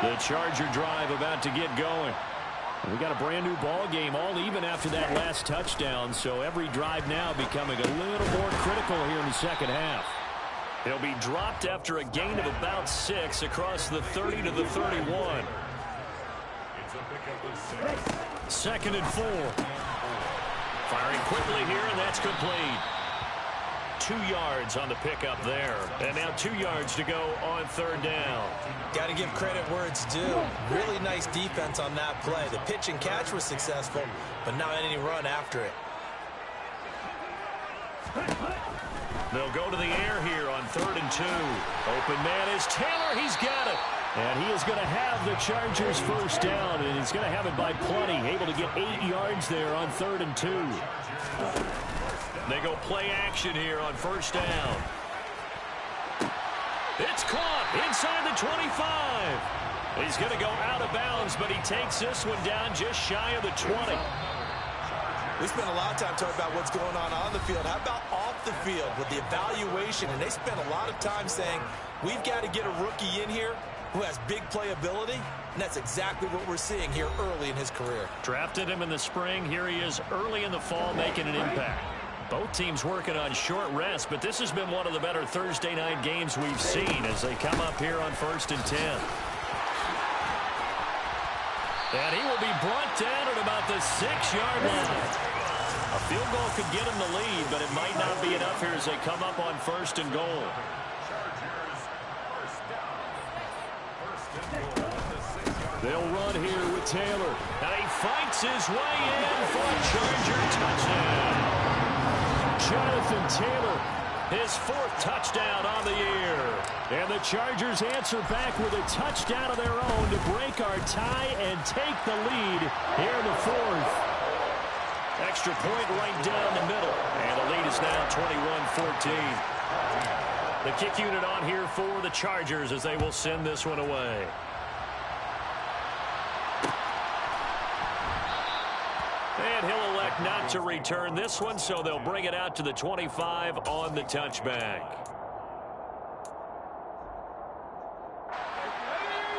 The Charger drive about to get going. We got a brand new ball game, all even after that last touchdown, so every drive now becoming a little more critical here in the second half. He'll be dropped after a gain of about 6 across the 30 to the 31. 2nd and 4. Firing quickly here, and that's complete. 2 yards on the pickup there. And now 2 yards to go on 3rd down. Got to give credit where it's due. Really nice defense on that play. The pitch and catch was successful, but not any run after it. They'll go to the air here on 3rd and 2. Open man is Taylor. He's got it. And he is going to have the Chargers first down, and he's going to have it by plenty. Able to get 8 yards there on 3rd and 2. They go play action here on 1st down. It's caught inside the 25. He's going to go out of bounds, but he takes this one down just shy of the 20. We spent a lot of time talking about what's going on the field. How about off the field with the evaluation? And they spent a lot of time saying, we've got to get a rookie in here who has big playability, and that's exactly what we're seeing here early in his career. Drafted him in the spring. Here he is early in the fall making an impact. Both teams working on short rest, but this has been one of the better Thursday night games we've seen as they come up here on 1st and 10. And he will be brought down at about the 6-yard line. A field goal could get him the lead, but it might not be enough here as they come up on 1st and goal. They'll run here with Taylor. And he fights his way in for a Charger touchdown. Jonathan Taylor, his 4th touchdown on the year. And the Chargers answer back with a touchdown of their own to break our tie and take the lead here in the 4th. Extra point right down the middle. And the lead is now 21-14. The kick unit on here for the Chargers as they will send this one away. And he'll elect not to return this one, so they'll bring it out to the 25 on the touchback.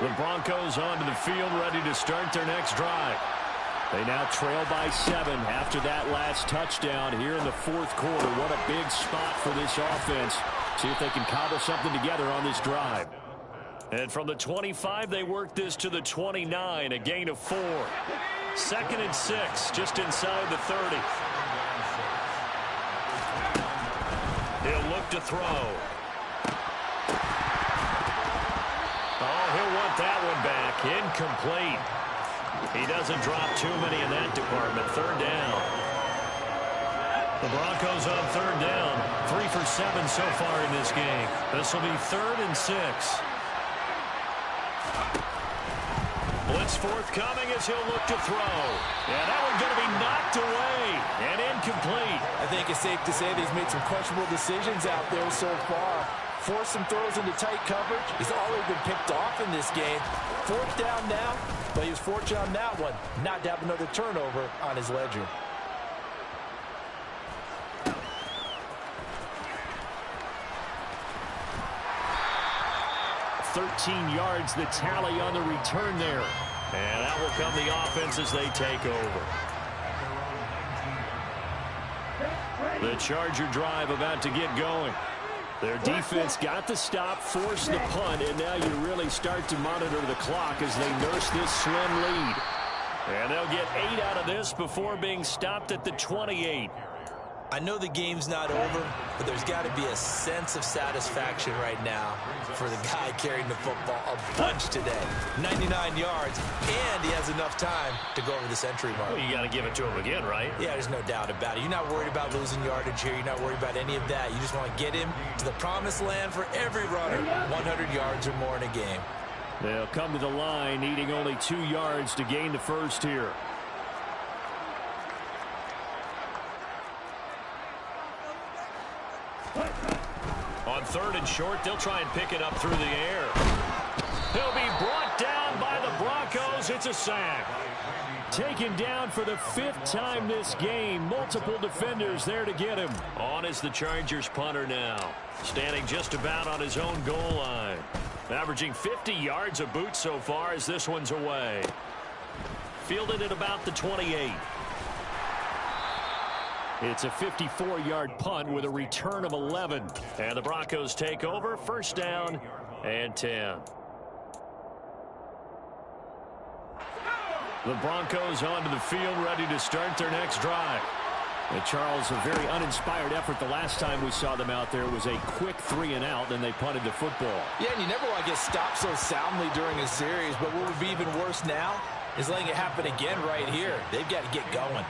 The Broncos onto the field, ready to start their next drive. They now trail by 7 after that last touchdown here in the 4th quarter. What a big spot for this offense. See if they can cobble something together on this drive. And from the 25, they work this to the 29, a gain of 4. 2nd and 6, just inside the 30. He'll look to throw. Oh, he'll want that one back. Incomplete. He doesn't drop too many in that department. 3rd down. The Broncos on 3rd down. 3 for 7 so far in this game. This will be 3rd and 6. Blitz forthcoming as he'll look to throw. And that one's going to be knocked away and incomplete. I think it's safe to say that he's made some questionable decisions out there so far. Forced some throws into tight coverage. He's already been picked off in this game. 4th down now, but he was fortunate on that one not to have another turnover on his ledger. $13 yards the tally on the return there. And that will come the offense as they take over. The Charger drive about to get going. Their defense got the stop, forced the punt, and now you really start to monitor the clock as they nurse this slim lead. And they'll get 8 out of this before being stopped at the 28. I know the game's not over, but there's got to be a sense of satisfaction right now for the guy carrying the football a bunch today. 99 yards, and he has enough time to go over the century mark. Well, you got to give it to him again, right? Yeah, there's no doubt about it. You're not worried about losing yardage here. You're not worried about any of that. You just want to get him to the promised land for every runner, 100 yards or more in a game. They'll come to the line, needing only 2 yards to gain the first here. On 3rd and short, they'll try and pick it up through the air. He'll be brought down by the Broncos. It's a sack. Taken down for the 5th time this game. Multiple defenders there to get him. On is the Chargers punter now, standing just about on his own goal line. Averaging 50 yards a boot so far as this one's away. Fielded at about the 28. It's a 54-yard punt with a return of 11. And the Broncos take over, first down and 10. The Broncos onto the field, ready to start their next drive. And Charles, a very uninspired effort the last time we saw them out there was a quick 3-and-out, then they punted the football. Yeah, and you never want to get stopped so soundly during a series, but what would be even worse now is letting it happen again right here. They've got to get going.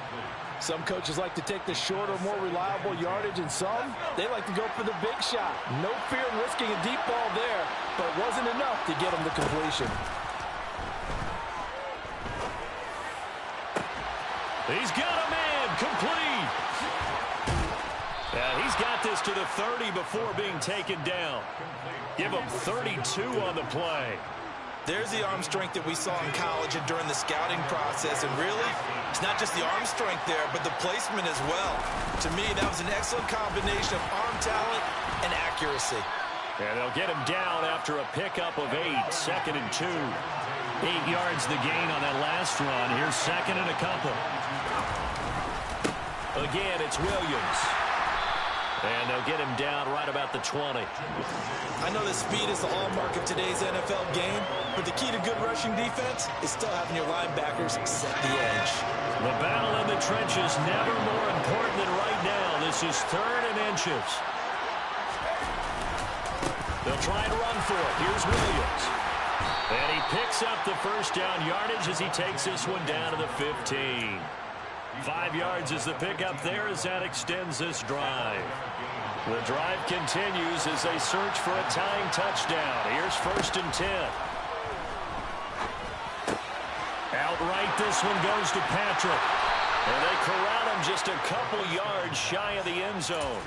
Some coaches like to take the shorter, more reliable yardage, and some, they like to go for the big shot. No fear in risking a deep ball there, but it wasn't enough to get them to completion. He's got a man, complete. Yeah, he's got this to the 30 before being taken down. Give him 32 on the play. There's the arm strength that we saw in college and during the scouting process. And really, it's not just the arm strength there, but the placement as well. To me, that was an excellent combination of arm talent and accuracy. And they'll get him down after a pickup of 8, second and 2. 8 yards the gain on that last run. Here's second and a couple. Again, it's Williams. And they'll get him down right about the 20. I know that speed is the hallmark of today's NFL game, but the key to good rushing defense is still having your linebackers set the edge. The battle in the trenches never more important than right now. This is third and inches. They'll try and run for it. Here's Williams. And he picks up the first down yardage as he takes this one down to the 15. 5 yards is the pickup there as that extends this drive. The drive continues as they search for a tying touchdown. Here's first and 10. Outright, this one goes to Patrick. And they corral him just a couple yards shy of the end zone.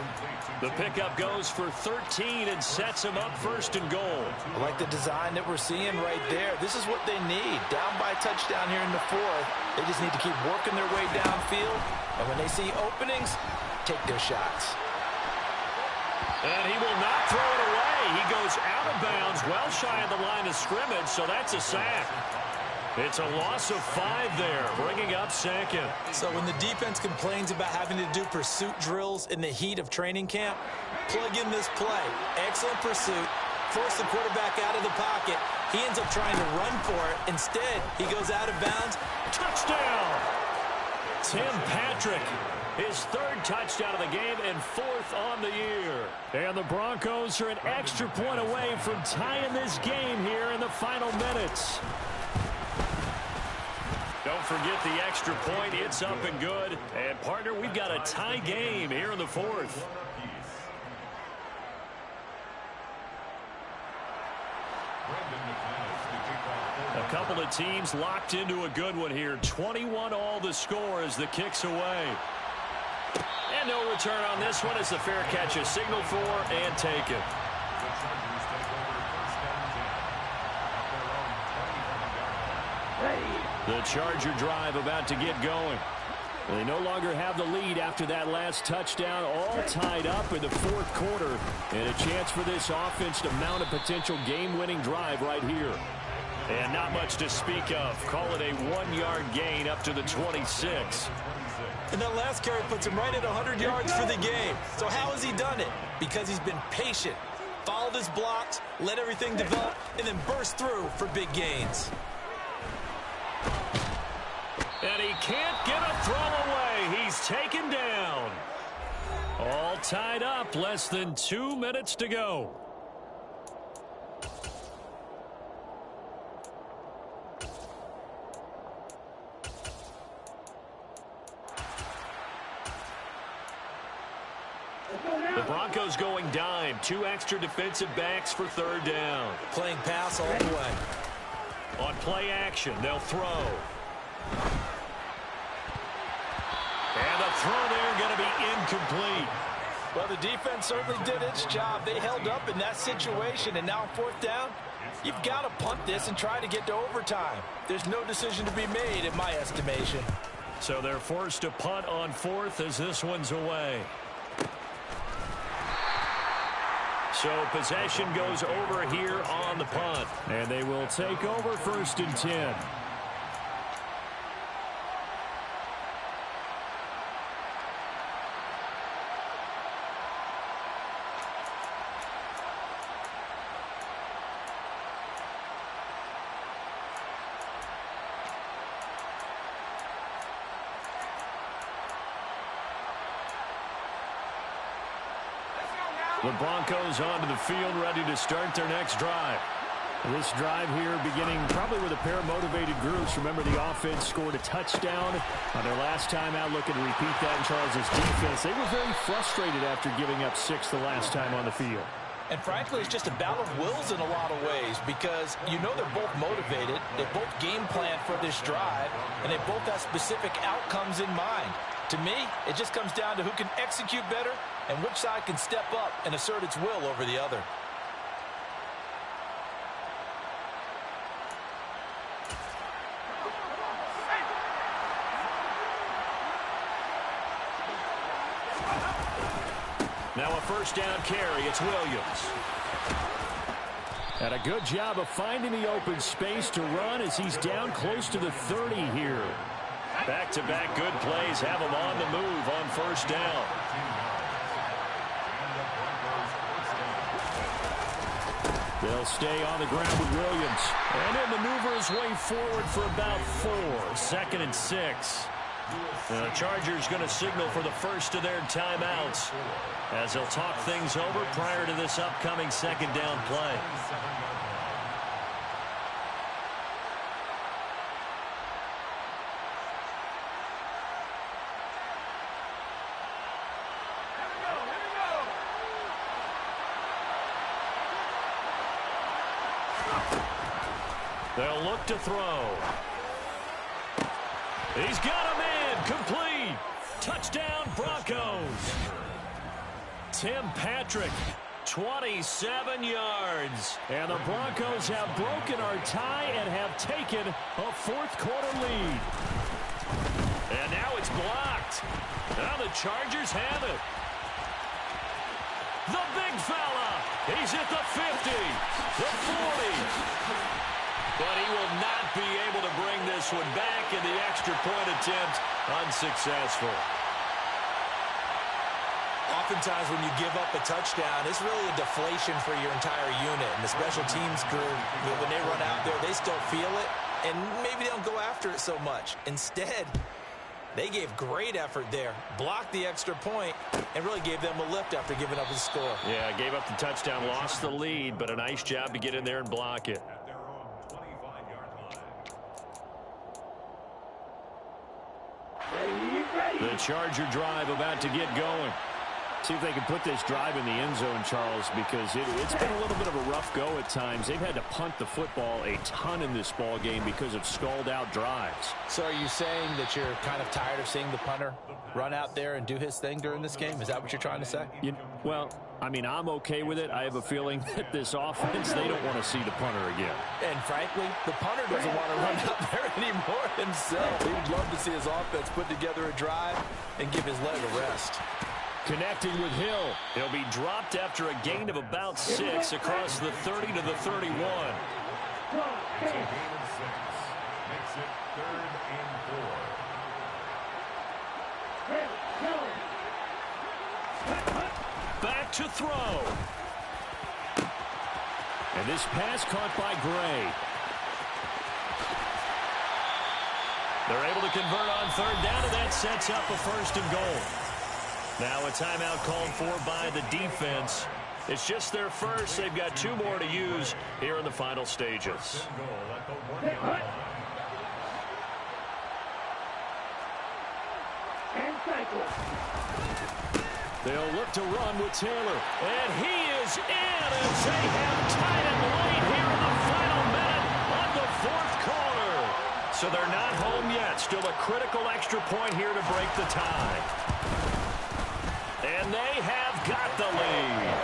The pickup goes for 13 and sets him up first and goal. I like the design that we're seeing right there. This is what they need. Down by a touchdown here in the fourth. They just need to keep working their way downfield. And when they see openings, take their shots. And he will not throw it away. He goes out of bounds well shy of the line of scrimmage, so that's a sack. It's a loss of 5 there, bringing up second. So when the defense complains about having to do pursuit drills in the heat of training camp, plug in this play. Excellent pursuit. Force the quarterback out of the pocket. He ends up trying to run for it. Instead, he goes out of bounds. Touchdown! Tim Patrick, his third touchdown of the game and 4th on the year. And the Broncos are an extra point away from tying this game here in the final minutes. Don't forget the extra point. It's up and good. And, partner, we've got a tie game here in the 4th. A couple of teams locked into a good one here. 21 all the score as the kick's away. And no return on this one as the fair catch is signaled for and taken. The Charger drive about to get going. They no longer have the lead after that last touchdown, all tied up in the 4th quarter. And a chance for this offense to mount a potential game-winning drive right here. And not much to speak of. Call it a 1-yard gain up to the 26. And that last carry puts him right at 100 yards for the game. So how has he done it? Because he's been patient, followed his blocks, let everything develop, and then burst through for big gains. And he can't get a throw away. He's taken down. All tied up. Less than 2 minutes to go. The Broncos going dime. 2 extra defensive backs for 3rd down. Playing pass all the way. On play action, they'll throw. And the throw there going to be incomplete. Well, the defense certainly did its job. They held up in that situation, and now on 4th down, you've got to punt this and try to get to overtime. There's no decision to be made in my estimation. So they're forced to punt on 4th as this one's away. So possession goes over here on the punt. And they will take over 1st and 10. The Broncos onto the field, ready to start their next drive. This drive here beginning probably with a pair of motivated groups. Remember, the offense scored a touchdown on their last time out, looking to repeat that in Charles' defense. They were very frustrated after giving up 6 the last time on the field. And frankly, it's just a battle of wills in a lot of ways because you know they're both motivated. They both game plan for this drive, and they both have specific outcomes in mind. To me, it just comes down to who can execute better and which side can step up and assert its will over the other. Now a 1st down carry. It's Williams. And a good job of finding the open space to run as he's down close to the 30 here. Back-to-back good plays have him on the move on 1st down. They'll stay on the ground with Williams. And he'll maneuver his way forward for about 4. 2nd and 6. The Chargers going to signal for the first of their timeouts as they'll talk things over prior to this upcoming 2nd down play. They'll look to throw. He's got a man. Complete. Touchdown, Broncos. Tim Patrick, 27 yards. And the Broncos have broken our tie and have taken a 4th quarter lead. And now it's blocked. Now the Chargers have it. The big fella. He's at the 50, the 40. But he will not be able to bring this one back, and the extra point attempt unsuccessful. Oftentimes when you give up a touchdown, it's really a deflation for your entire unit. And the special teams group, when they run out there, they still feel it, and maybe they don't go after it so much. Instead, they gave great effort there, blocked the extra point, and really gave them a lift after giving up the score. Yeah, gave up the touchdown, lost the lead, but a nice job to get in there and block it. The Charger drive about to get going. See if they can put this drive in the end zone, Charles, because it's been a little bit of a rough go at times. They've had to punt the football a ton in this ball game because of stalled-out drives. So are you saying that you're kind of tired of seeing the punter run out there and do his thing during this game? Is that what you're trying to say? Well, I mean, I'm okay with it. I have a feeling that this offense, they don't want to see the punter again. And frankly, the punter doesn't want to run out there anymore himself. He would love to see his offense put together a drive and give his leg a rest. Connecting with Hill. He'll be dropped after a gain of about 6 across the 30 to the 31. It's a gain of 6. Makes it 3rd and 4. Back to throw. And this pass caught by Gray. They're able to convert on 3rd down, and that sets up a 1st and goal. Now a timeout called for by the defense. It's just their first. They've got 2 more to use here in the final stages. They'll look to run with Taylor. And he is in as they have tied it late here in the final minute of the 4th quarter. So they're not home yet. Still a critical extra point here to break the tie. And they have got the lead.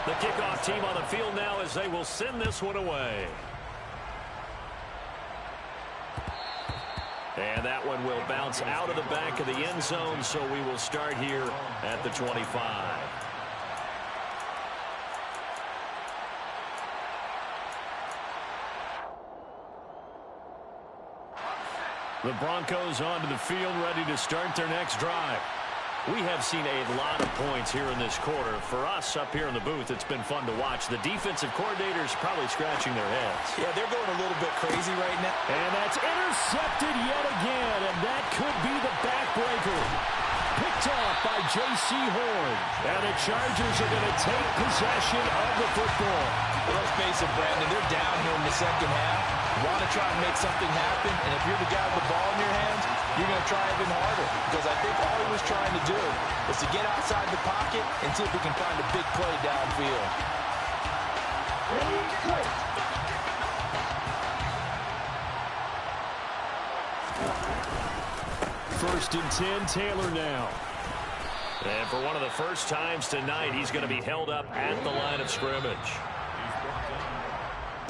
The kickoff team on the field now as they will send this one away. And And that one will bounce out of the back of the end zone, so we will start here at the 25. The Broncos onto the field, ready to start their next drive. We have seen a lot of points here in this quarter. For us up here in the booth, it's been fun to watch. The defensive coordinators probably scratching their heads. Yeah, they're going a little bit crazy right now. And that's intercepted yet again, and that could be the backbreaker. Picked off by J.C. Horn. And the Chargers are going to take possession of the football. Well, let's face it, Brandon, they're down here in the second half. You want to try and make something happen, and if you're the guy with the ball in your hands, you're going to try even harder. Because I think all he was trying to do is to get outside the pocket and see if he can find a big play downfield. First and 10, Taylor now. And for one of the first times tonight, he's going to be held up at the line of scrimmage.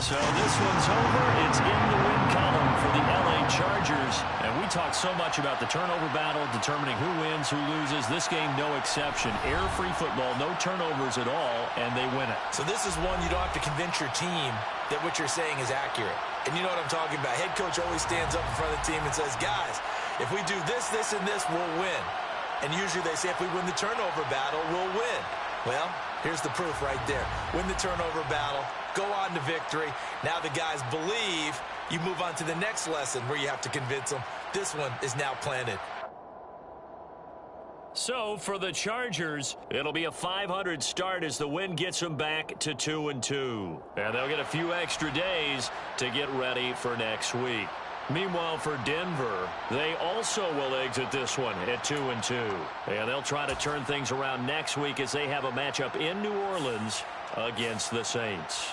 So this one's over. It's in the win column for the LA Chargers. And we talked so much about the turnover battle, determining who wins, who loses. This game, no exception. Air-free football, no turnovers at all, and they win it. So this is one you don't have to convince your team that what you're saying is accurate. And you know what I'm talking about. Head coach always stands up in front of the team and says, guys, if we do this, this, and this, we'll win. And usually they say if we win the turnover battle, we'll win. Well, here's the proof right there. Win the turnover battle, go on to victory. Now the guys believe. You move on to the next lesson where you have to convince them. This one is now planted. So for the Chargers, it'll be a 500 start as the win gets them back to 2-2. And they'll get a few extra days to get ready for next week. Meanwhile, for Denver, they also will exit this one at 2-2. And they'll try to turn things around next week as they have a matchup in New Orleans against the Saints.